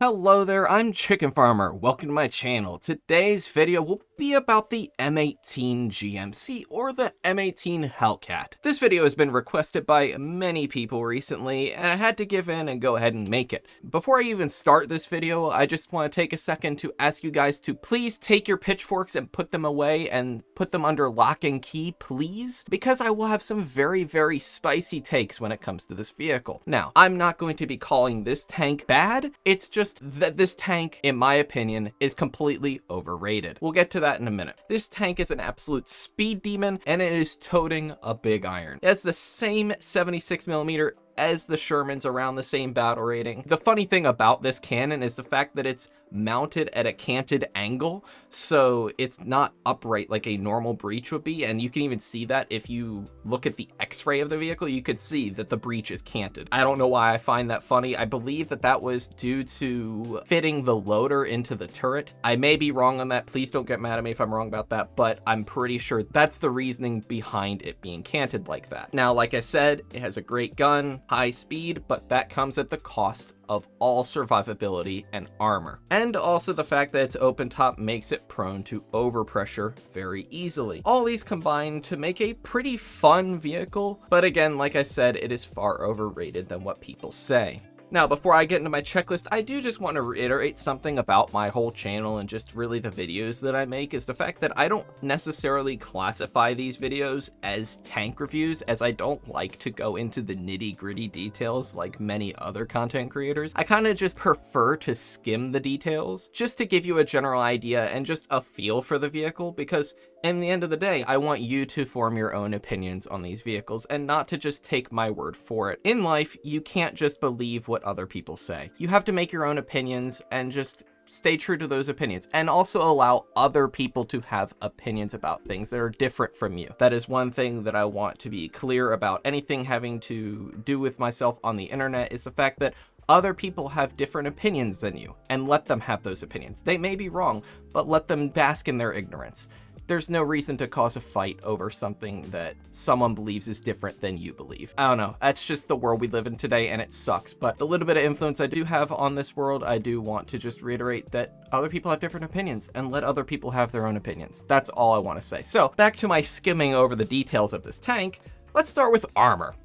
Hello there, I'm Chicken Farmer. Welcome to my channel. Today's video will be about the M18 GMC or the M18 Hellcat. This video has been requested by many people recently and I had to give in and go ahead and make it. Before I even start this video, I just want to take a second to ask you guys to please take your pitchforks and put them away and put them under lock and key, please, because I will have some very spicy takes when it comes to this vehicle. Now, I'm not going to be calling this tank bad, it's just that this tank, in my opinion, is completely overrated. We'll get to that in a minute. This tank is an absolute speed demon, and it is toting a big iron. It has the same 76mm as the Shermans, around the same battle rating. The funny thing about this cannon is the fact that it's mounted at a canted angle, so it's not upright like a normal breech would be, and you can even see that if you look at the x-ray of the vehicle. You could see that the breech is canted. I don't know why I find that funny. I believe that that was due to fitting the loader into the turret. I may be wrong on that. Please don't get mad at me if I'm wrong about that, but I'm pretty sure that's the reasoning behind it being canted like that. Now, like I said, it has a great gun, high speed, but that comes at the cost of all survivability and armor. And also the fact that it's open top makes it prone to overpressure very easily. All these combine to make a pretty fun vehicle, but again, like I said, it is far overrated than what people say. Now, before I get into my checklist, I do just want to reiterate something about my whole channel and just really the videos that I make, is the fact that I don't necessarily classify these videos as tank reviews, as I don't like to go into the nitty-gritty details like many other content creators. I kind of just prefer to skim the details just to give you a general idea and just a feel for the vehicle, because in the end of the day, I want you to form your own opinions on these vehicles and not to just take my word for it. In life, you can't just believe what other people say. You have to make your own opinions and just stay true to those opinions, and also allow other people to have opinions about things that are different from you. That is one thing that I want to be clear about anything having to do with myself on the internet, is the fact that other people have different opinions than you, and let them have those opinions. They may be wrong, but let them bask in their ignorance. There's no reason to cause a fight over something that someone believes is different than you believe. I don't know, that's just the world we live in today, and it sucks. But the little bit of influence I do have on this world, I do want to just reiterate that other people have different opinions, and let other people have their own opinions. That's all I want to say. So back to my skimming over the details of this tank, let's start with armor.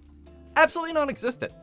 Absolutely non-existent.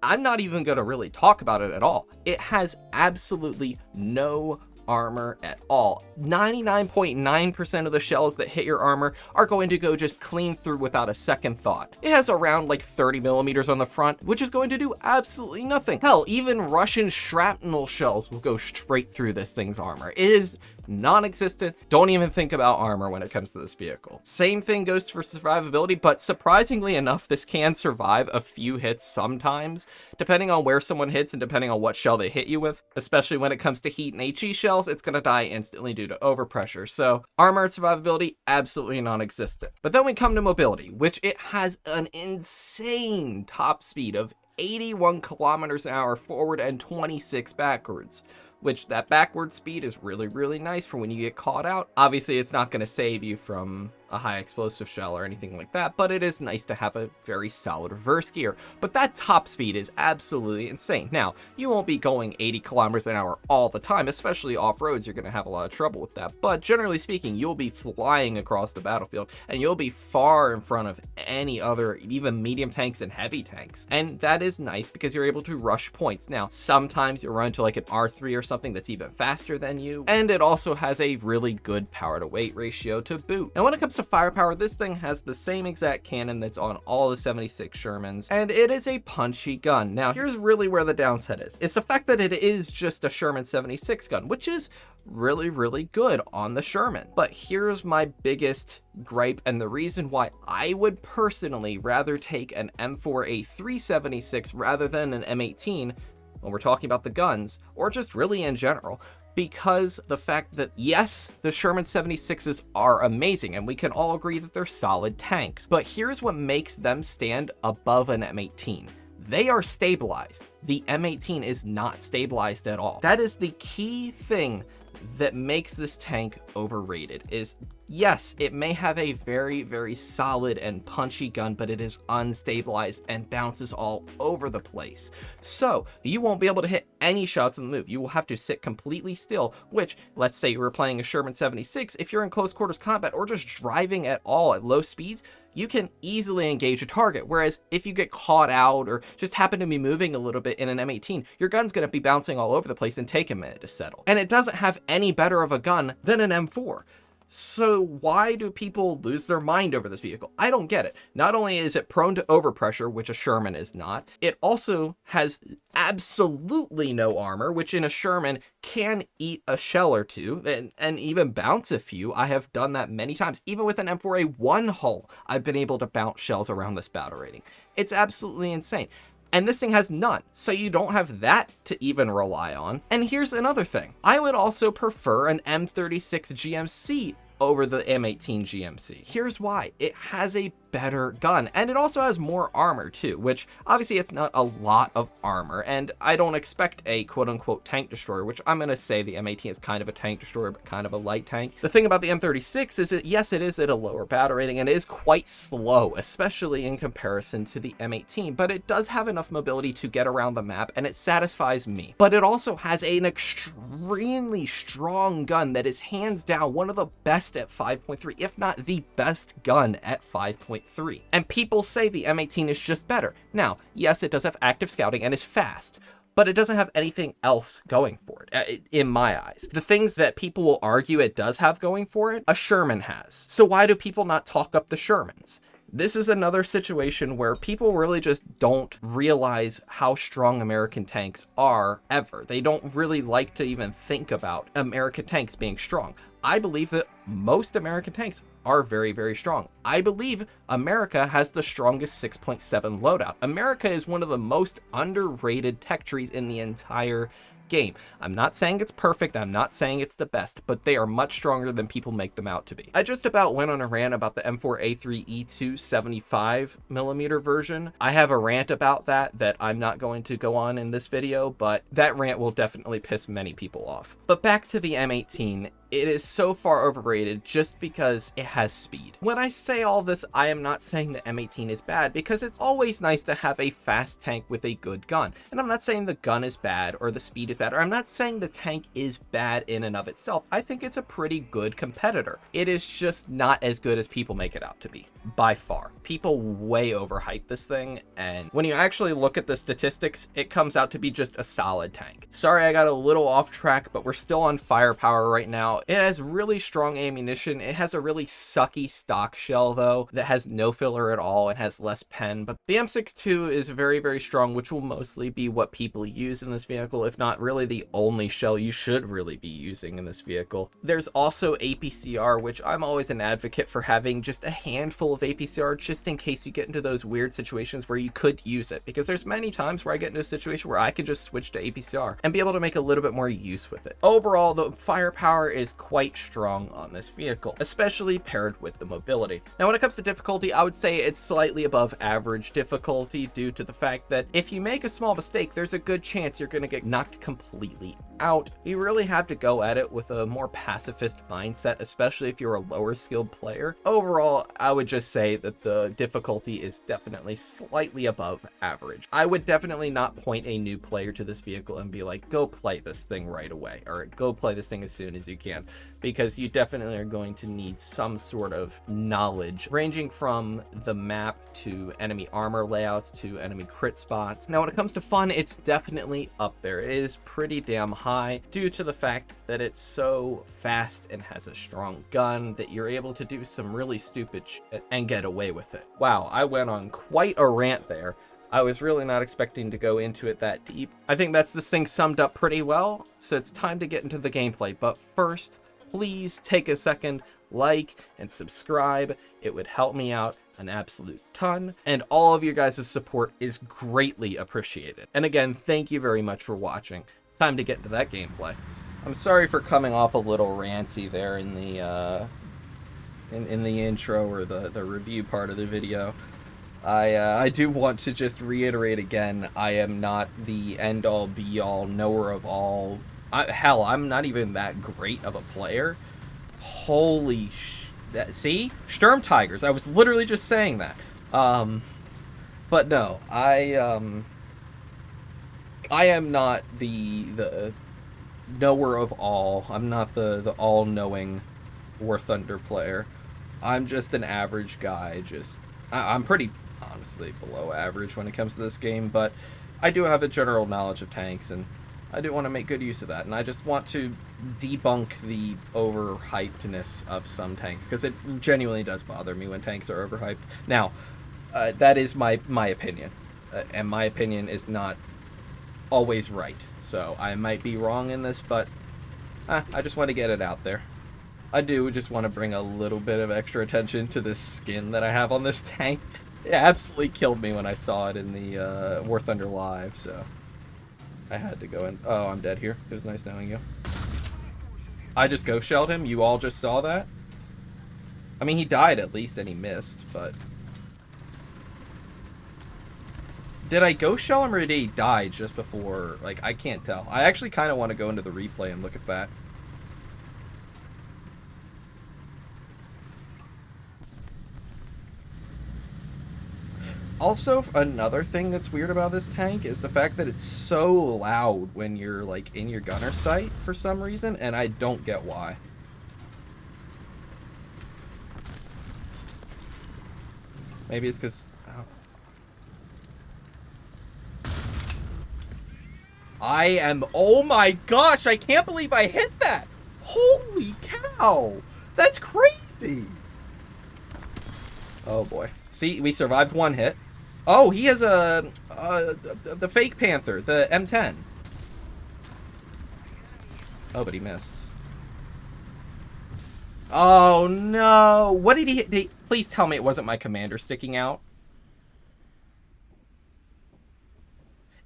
I'm not even going to really talk about it at all. It has absolutely no armor at all. 99.9% of the shells that hit your armor are going to go just clean through without a second thought. It has around like 30mm on the front, which is going to do absolutely nothing. Hell, even Russian shrapnel shells will go straight through this thing's armor. It is non-existent. Don't even think about armor when it comes to this vehicle. Same thing goes for survivability, but surprisingly enough, this can survive a few hits sometimes, depending on where someone hits and depending on what shell they hit you with. Especially when it comes to heat and HE shells, it's gonna die instantly due to overpressure. So armor and survivability, absolutely non-existent. But then we come to mobility, which it has an insane top speed of 81 kilometers an hour forward and 26 backwards, which that backward speed is really nice for when you get caught out. Obviously, it's not going to save you from a high explosive shell or anything like that, but it is nice to have a very solid reverse gear. But that top speed is absolutely insane. Now, you won't be going 80 kilometers an hour all the time, especially off-roads. You're going to have a lot of trouble with that. But generally speaking, you'll be flying across the battlefield, and you'll be far in front of any other, even medium tanks and heavy tanks. And that is nice because you're able to rush points. Now, sometimes you'll run to like an R3 or something that's even faster than you, and it also has a really good power to weight ratio to boot. Now, when it comes to firepower, this thing has the same exact cannon that's on all the 76 Shermans, and it is a punchy gun. Now, here's really where the downside is. It's the fact that it is just a Sherman 76 gun, which is really good on the Sherman. But here's my biggest gripe, and the reason why I would personally rather take an M4A 376 rather than an M18 when we're talking about the guns, or just really in general, because the fact that, yes, the Sherman 76s are amazing, and we can all agree that they're solid tanks, but here's what makes them stand above an M18. They are stabilized. The M18 is not stabilized at all. That is the key thing that makes this tank overrated, is Yes, it may have a very, very solid and punchy gun, but it is unstabilized and bounces all over the place. So you won't be able to hit any shots in the move. You will have to sit completely still, which, let's say you were playing a Sherman 76, if you're in close quarters combat or just driving at all at low speeds, you can easily engage a target. Whereas if you get caught out or just happen to be moving a little bit in an M18, your gun's going to be bouncing all over the place and take a minute to settle. And it doesn't have any better of a gun than an M4. So why do people lose their mind over this vehicle? I don't get it. Not only is it prone to overpressure, which a Sherman is not, it also has absolutely no armor, which in a Sherman can eat a shell or two and even bounce a few. I have done that many times. Even with an M4A1 hull, I've been able to bounce shells around this battle rating. It's absolutely insane. And this thing has none, so you don't have that to even rely on. And here's another thing. I would also prefer an M36 GMC over the M18 GMC. Here's why. It has a better gun, and it also has more armor too, which obviously it's not a lot of armor, and I don't expect a quote-unquote tank destroyer, which I'm going to say the M18 is kind of a tank destroyer, but kind of a light tank. The thing about the M36 is that, yes, it is at a lower battle rating, and it is quite slow, especially in comparison to the M18, but it does have enough mobility to get around the map, and it satisfies me. But it also has an extremely strong gun that is hands down one of the best at 5.3, if not the best gun at 5.3. And people say the M18 is just better. Now, yes, it does have active scouting and is fast, but it doesn't have anything else going for it, in my eyes. The things that people will argue it does have going for it, a Sherman has. So why do people not talk up the Shermans? This is another situation where people really just don't realize how strong American tanks are ever. They don't really like to even think about American tanks being strong. I believe that most American tanks are very, very strong. I believe America has the strongest 6.7 loadout. America is one of the most underrated tech trees in the entire game. I'm not saying it's perfect, I'm not saying it's the best, but they are much stronger than people make them out to be. I just about went on a rant about the M4A3E2 75mm version. I have a rant about that I'm not going to go on in this video, but that rant will definitely piss many people off. But back to the M18, it is so far overrated just because it has speed. When I say all this, I am not saying the M18 is bad, because it's always nice to have a fast tank with a good gun. And I'm not saying the gun is bad or the speed is bad, or I'm not saying the tank is bad in and of itself. I think it's a pretty good competitor. It is just not as good as people make it out to be, by far. People way overhype this thing, and when you actually look at the statistics, it comes out to be just a solid tank. Sorry I got a little off track, but we're still on firepower right now. It has really strong ammunition. It has a really sucky stock shell though that has no filler at all and has less pen, but the M62 is very, very strong, which will mostly be what people use in this vehicle, if not really the only shell you should really be using in this vehicle. There's also APCR, which I'm always an advocate for having just a handful of APCR just in case you get into those weird situations where you could use it, because there's many times where I get into a situation where I can just switch to APCR and be able to make a little bit more use with it. Overall, the firepower is quite strong on this vehicle, especially paired with the mobility. Now, when it comes to difficulty, I would say it's slightly above average difficulty due to the fact that if you make a small mistake, there's a good chance you're going to get knocked completely out. You really have to go at it with a more pacifist mindset, especially if you're a lower skilled player. Overall, I would just say that the difficulty is definitely slightly above average. I would definitely not point a new player to this vehicle and be like, go play this thing right away, or go play this thing as soon as you can, because you definitely are going to need some sort of knowledge ranging from the map to enemy armor layouts to enemy crit spots. Now, when it comes to fun, it's definitely up there. It is pretty damn high due to the fact that it's so fast and has a strong gun that you're able to do some really stupid shit and get away with it. Wow, I went on quite a rant there. I was really not expecting to go into it that deep. I think that's this thing summed up pretty well, so it's time to get into the gameplay. But first, please take a second, like and subscribe. It would help me out an absolute ton, and all of your guys' support is greatly appreciated. And again, thank you very much for watching. Time to get into that gameplay. I'm sorry for coming off a little ranty there in the in the intro or the review part of the video. I do want to just reiterate again, I am not the end-all be-all knower of all. Hell, I'm not even that great of a player. Holy See? Sturm Tigers. I was literally just saying that. But no, I am not the knower of all. I'm not the all-knowing warthunder player. I'm just an average guy. I'm pretty, honestly, below average when it comes to this game, but I do have a general knowledge of tanks, and I do want to make good use of that, and I just want to debunk the overhypedness of some tanks, because it genuinely does bother me when tanks are overhyped. Now, that is my opinion, and my opinion is not always right, so I might be wrong in this, but I just want to get it out there. I do just want to bring a little bit of extra attention to this skin that I have on this tank. It absolutely killed me when I saw it in the War Thunder Live, so I had to go in. Oh, I'm dead here. It was nice knowing you. I just ghost shelled him. You all just saw that? I mean, he died at least, and he missed, but... Did I ghost shell him, or did he die just before? Like, I can't tell. I actually kind of want to go into the replay and look at that. Also, another thing that's weird about this tank is the fact that it's so loud when you're, like, in your gunner sight for some reason, and I don't get why. Maybe it's because... Oh my gosh, I can't believe I hit that! Holy cow! That's crazy! Oh boy. See, we survived one hit. Oh, he has the fake Panther, the M10. Oh, but he missed. Oh no! What did he hit? Please tell me it wasn't my commander sticking out.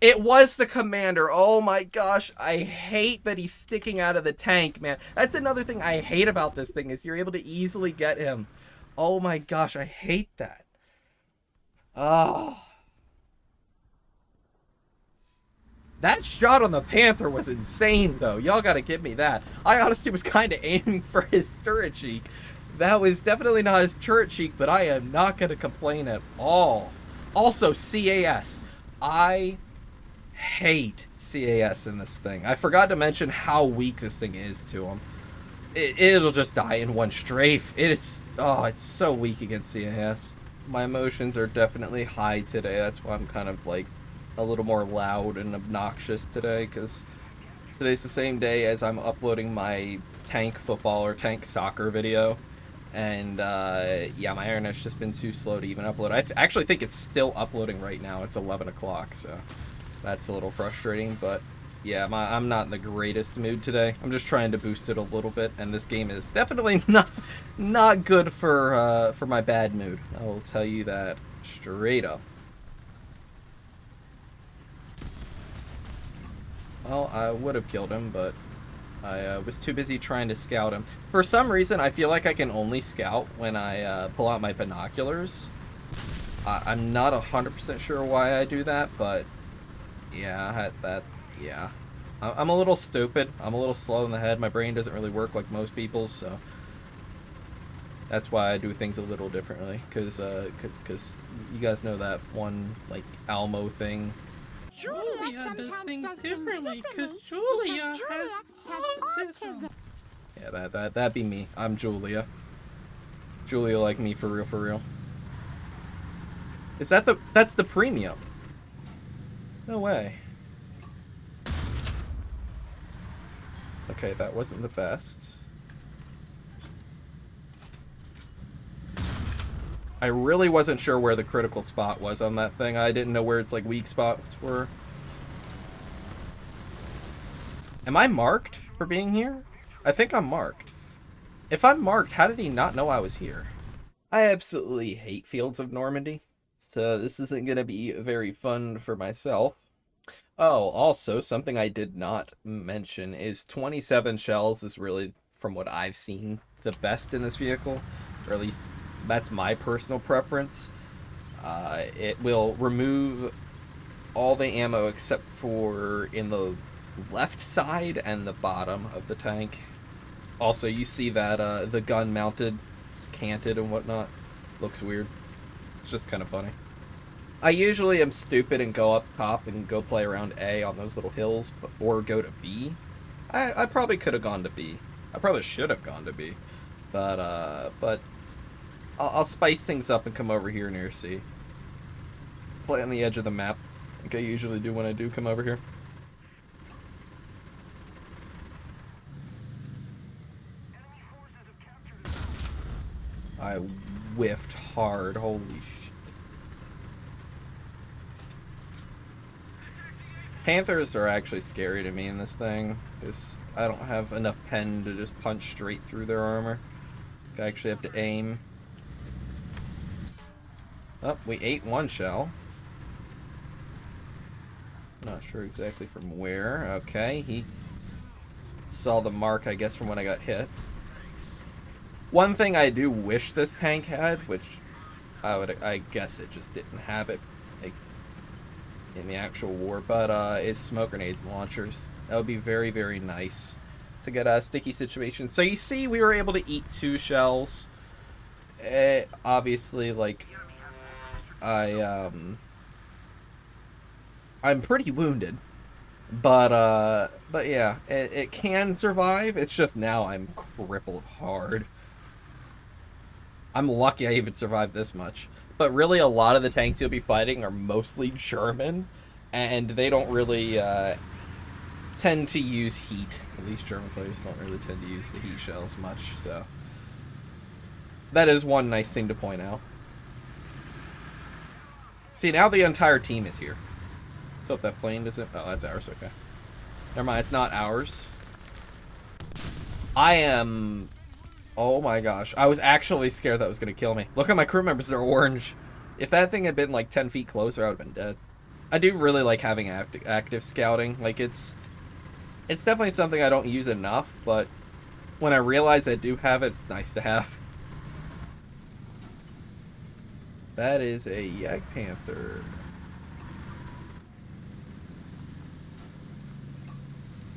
It was the commander. Oh my gosh, I hate that he's sticking out of the tank, man. That's another thing I hate about this thing, is you're able to easily get him. Oh my gosh, I hate that. Oh. That shot on the Panther was insane, though. Y'all gotta give me that. I honestly was kind of aiming for his turret cheek. That was definitely not his turret cheek, but I am not gonna complain at all. Also, CAS. I hate CAS in this thing. I forgot to mention how weak this thing is to him. It'll just die in one strafe. It is... Oh, it's so weak against CAS. My emotions are definitely high today. That's why I'm kind of, like, a little more loud and obnoxious today, because today's the same day as I'm uploading my tank football or tank soccer video. And, yeah, my internet's just been too slow to even upload. I actually think it's still uploading right now. It's 11 o'clock, so that's a little frustrating, but... Yeah, I'm not in the greatest mood today. I'm just trying to boost it a little bit, and this game is definitely not good for my bad mood. I will tell you that straight up. Well, I would have killed him, but I was too busy trying to scout him. For some reason, I feel like I can only scout when I pull out my binoculars. I'm not 100% sure why I do that, but yeah, yeah. I'm a little stupid. I'm a little slow in the head. My brain doesn't really work like most people's, so that's why I do things a little differently. Cause you guys know that one, like, Almo thing. Julia does things differently because Julia has autism. Yeah, that'd be me. I'm Julia. Julia like me for real, for real. Is that that's the premium? No way. Okay, that wasn't the best. I really wasn't sure where the critical spot was on that thing. I didn't know where its, like, weak spots were. Am I marked for being here? I think I'm marked. If I'm marked, how did he not know I was here? I absolutely hate Fields of Normandy, so this isn't going to be very fun for myself. Oh, also, something I did not mention is 27 shells is really, from what I've seen, the best in this vehicle, or at least that's my personal preference. It will remove all the ammo except for in the left side and the bottom of the tank. Also, you see that the gun mounted It's canted and whatnot. Looks weird. It's just kind of funny. I usually am stupid and go up top and go play around A on those little hills, or go to B. I probably could have gone to B. I probably should have gone to B. But I'll spice things up and come over here near C. Play on the edge of the map, like I usually do when I do come over here. I whiffed hard, holy shit. Panthers are actually scary to me in this thing. I don't have enough pen to just punch straight through their armor. I actually have to aim. Oh, we ate one shell. Not sure exactly from where. Okay, he saw the mark, I guess, from when I got hit. One thing I do wish this tank had, which I guess it just didn't have it like, in the actual war, but is smoke grenades and launchers. That would be very, very nice to get a sticky situation. So you see, we were able to eat 2 shells. Obviously, like, I'm pretty wounded, but yeah, it can survive. It's just now I'm crippled hard. I'm lucky I even survived this much. But really, a lot of the tanks you'll be fighting are mostly German, and they don't really tend to use heat. At least German players don't really tend to use the heat shells much, so that is one nice thing to point out. See, now the entire team is here. What's up, that plane doesn't... Oh, that's ours, okay. Never mind, it's not ours. I am... Oh my gosh. I was actually scared that was going to kill me. Look at my crew members, they're orange. If that thing had been like 10 feet closer, I would have been dead. I do really like having active scouting. Like, it's definitely something I don't use enough, but when I realize I do have it, it's nice to have. That is a Jagdpanther.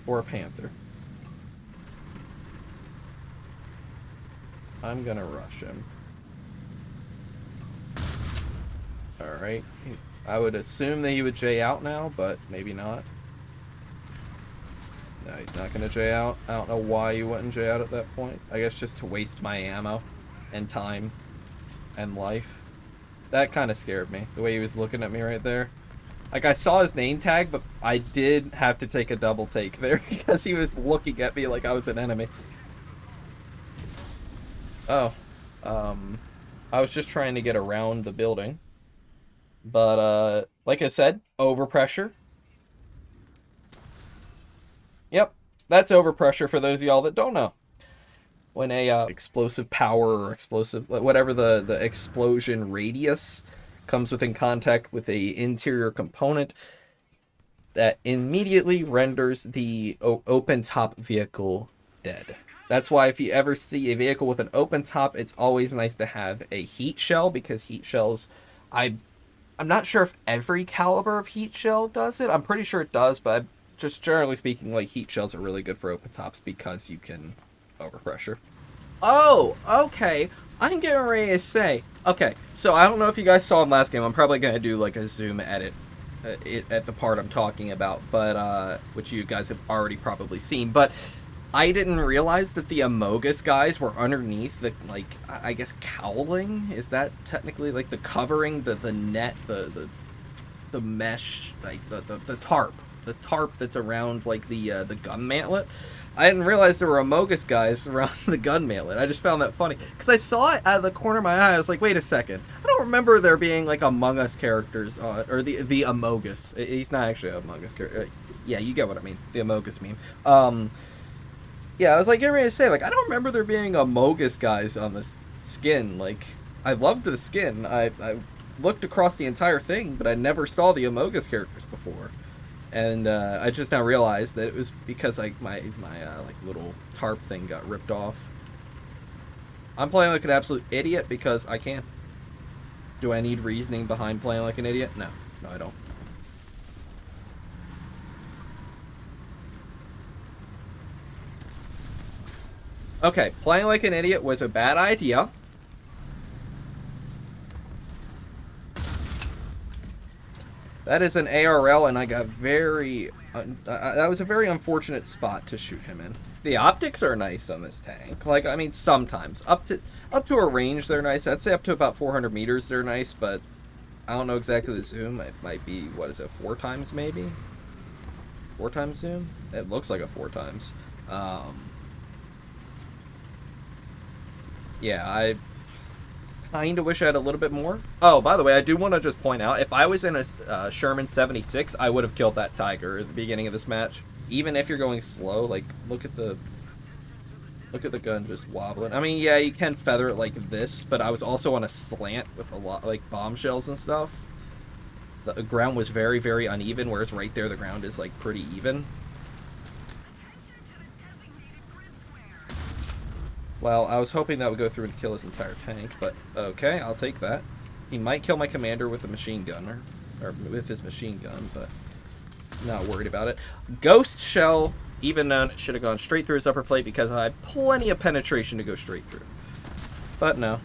Or a Panther. I'm gonna rush him. Alright. I would assume that he would J out now, but maybe not. No, he's not gonna J out. I don't know why he wouldn't J out at that point. I guess just to waste my ammo and time and life. That kind of scared me, the way he was looking at me right there. Like, I saw his name tag, but I did have to take a double take there because he was looking at me like I was an enemy. Oh. I was just trying to get around the building. But, like I said, overpressure. Yep, that's overpressure for those of y'all that don't know. When a explosive power or explosive, whatever the explosion radius comes within contact with a interior component, that immediately renders the open top vehicle dead. That's why if you ever see a vehicle with an open top, it's always nice to have a heat shell, because heat shells, I'm not sure if every caliber of heat shell does it. I'm pretty sure it does, but just generally speaking, like, heat shells are really good for open tops because you can overpressure. Oh, okay. I'm getting ready to say, okay, so I don't know if you guys saw in last game. I'm probably going to do like a zoom edit at the part I'm talking about, but which you guys have already probably seen, but I didn't realize that the Amogus guys were underneath the, like, I guess cowling? Is that technically like the covering, the net, the mesh, like the tarp that's around like the gun mantlet? I didn't realize there were Amogus guys around the gun mantlet. I just found that funny because I saw it out of the corner of my eye. I was like, wait a second, I don't remember there being like Among Us characters or the Amogus. He's not actually an Among Us character. Yeah, you get what I mean. The Amogus meme. Yeah, I was like getting ready to say, like, I don't remember there being Amogus guys on this skin. Like, I loved the skin. I looked across the entire thing, but I never saw the Amogus characters before. And I just now realized that it was because like my like little tarp thing got ripped off. I'm playing like an absolute idiot because I can. Do I need reasoning behind playing like an idiot? No, I don't. Okay, playing like an idiot was a bad idea. That is an ARL, and I got very... that was a very unfortunate spot to shoot him in. The optics are nice on this tank. Like, I mean, sometimes. Up to a range, they're nice. I'd say up to about 400 meters, they're nice, but I don't know exactly the zoom. It might be, what is it, 4 times maybe? 4 times zoom? It looks like a 4 times. Yeah, I kind of wish I had a little bit more. Oh, by the way, I do want to just point out, if I was in a Sherman 76, I would have killed that Tiger at the beginning of this match. Even if you're going slow, like, look at the gun just wobbling. I mean, yeah, you can feather it like this, but I was also on a slant with a lot, like, bombshells and stuff. The ground was very, very uneven, whereas right there the ground is, like, pretty even. Well, I was hoping that would go through and kill his entire tank, but okay, I'll take that. He might kill my commander with a machine gun, or with his machine gun, but not worried about it. Ghost shell, even known, it should have gone straight through his upper plate because I had plenty of penetration to go straight through. But no.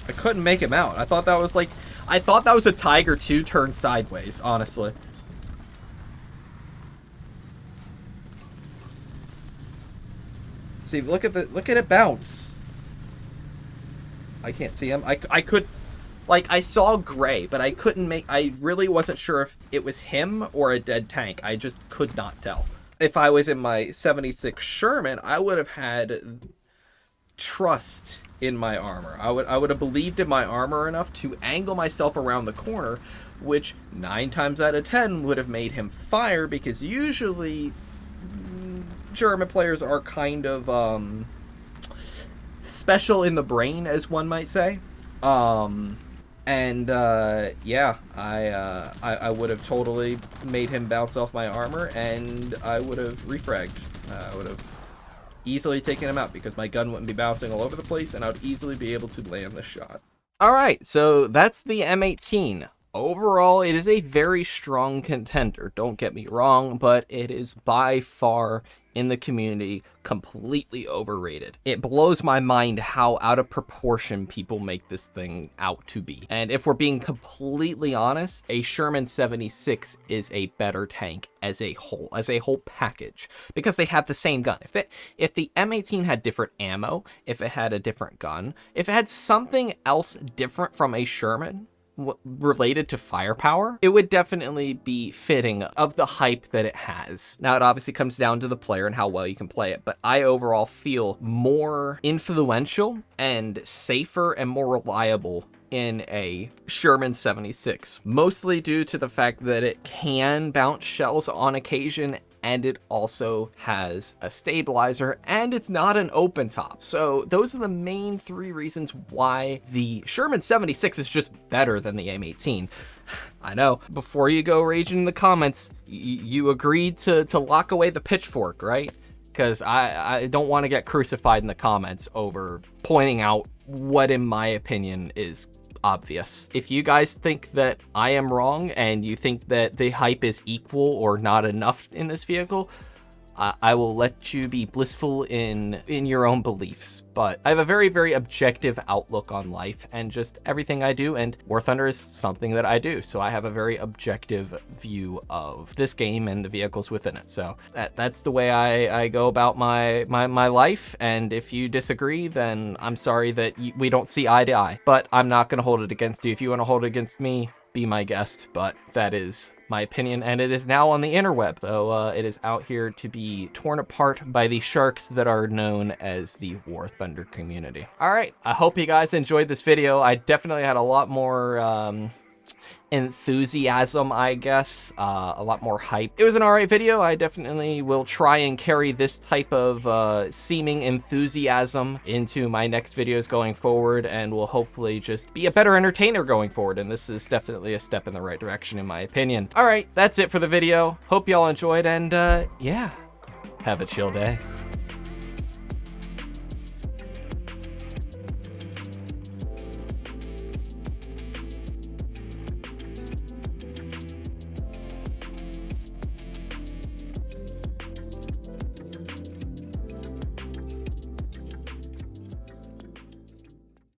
I couldn't make him out. I thought that was a Tiger 2 turned sideways, honestly. See, look at it bounce. I can't see him. I could, like, I saw gray, but I really wasn't sure if it was him or a dead tank. I just could not tell. If I was in my 76 Sherman, I would have had trust in my armor. I would have believed in my armor enough to angle myself around the corner, which 9 times out of 10 would have made him fire, because usually German players are kind of special in the brain, as one might say. Yeah, I would have totally made him bounce off my armor, and I would have refragged. I would have easily taken him out because my gun wouldn't be bouncing all over the place, and I would easily be able to land the shot. Alright, so that's the M18. Overall, it is a very strong contender, don't get me wrong, but it is by far, in the community, completely overrated. It blows my mind how out of proportion people make this thing out to be. And if we're being completely honest, a Sherman 76 is a better tank as a whole package, because they have the same gun. If the M18 had different ammo, if it had a different gun, if it had something else different from a Sherman related to firepower, it would definitely be fitting of the hype that it has. Now, it obviously comes down to the player and how well you can play it, but I overall feel more influential and safer and more reliable in a Sherman 76, mostly due to the fact that it can bounce shells on occasion, and it also has a stabilizer, and it's not an open top. So those are the main 3 reasons why the Sherman 76 is just better than the M18. I know, before you go raging in the comments, you agreed to lock away the pitchfork, right? Because I don't want to get crucified in the comments over pointing out what, in my opinion, is obvious. If you guys think that I am wrong and you think that the hype is equal or not enough in this vehicle, I will let you be blissful in your own beliefs. But I have a very, very objective outlook on life and just everything I do, and warthunder is something that I do. So I have a very objective view of this game and the vehicles within it. So that's the way I go about my life. And if you disagree, then I'm sorry that we don't see eye to eye. But I'm not going to hold it against you. If you want to hold it against me, be my guest. But that is my opinion, and it is now on the interweb. So it is out here to be torn apart by the sharks that are known as the War Thunder community. All right, I hope you guys enjoyed this video. I definitely had a lot more enthusiasm, I guess, a lot more hype. It was an alright video. I definitely will try and carry this type of seeming enthusiasm into my next videos going forward, and will hopefully just be a better entertainer going forward, and this is definitely a step in the right direction in my opinion. Alright, that's it for the video. Hope y'all enjoyed, and yeah, have a chill day.